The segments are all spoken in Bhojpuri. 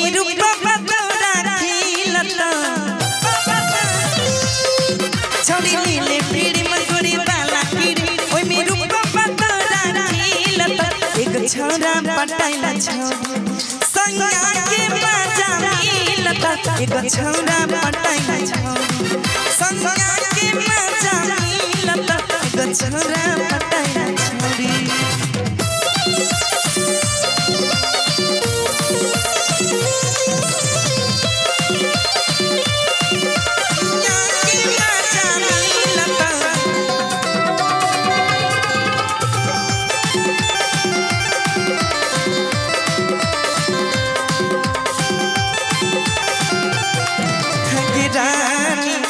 मेरू बाबा तोरा खिलता छोड़ी नीले पीड़ी मगोरी वाला कीड़ी ओए मेरू बाबा तोरा खिलता एक छोरा पटाइला छोरी संगा के मजा मिलता एक छोरा पटाइला छोरी संगा के मजा मिलता एक छोरा पटाइला छोरी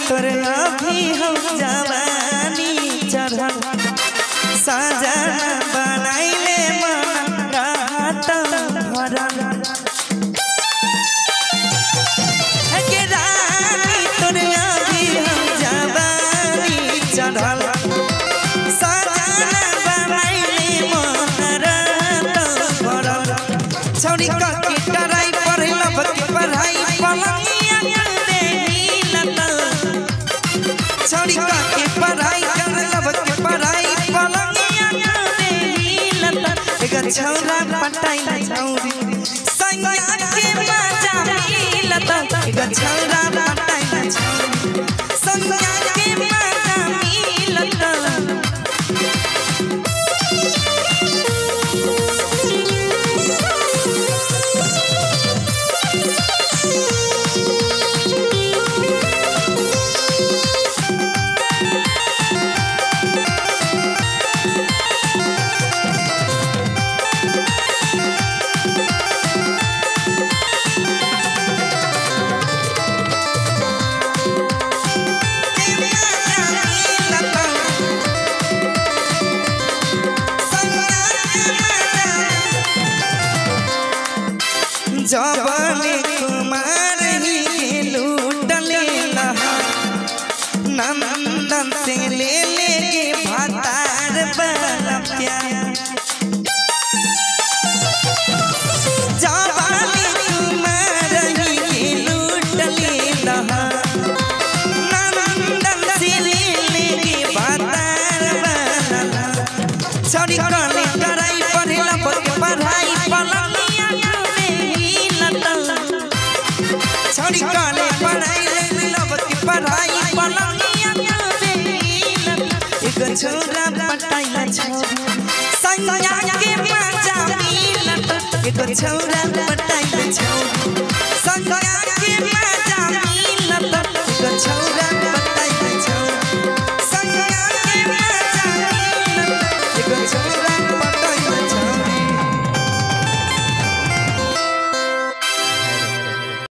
तोर अभी हम जवानी चढ़ल साजा बनाइले मन रात भरल के रानी तोर अभी हम जवानी चढ़ल साजा बनाइले मन रात भरल छौरी का के टराई पढ़े लब के पढ़ाई पलंगिया छोड़ी का के पढ़ाई कर लब के पढ़ाई पलंगिया दे लता एक छोरा पटाइला छोरी संगा के मजा मिलता एक छोरा पटाइला छोरी संगा के मजा मिलता जवानी कुमार ही लूटले लहा नंदन से ले लेके भातार बड़ा प्यार जवानी कुमार ही लूटले लहा नंदन से ले लेके भातार बड़ा छोड़ी काले कराई पढ़े लब के पढ़ाई पलंगिया छोड़ी काले पढ़ाई ले लब की पढ़ाई पलंगिया दे एक छोरा पटाइला छोरी संगा के मजा मिलता एक छोरा पटाइला छोरी संगा के मजा मिलता एक छोरा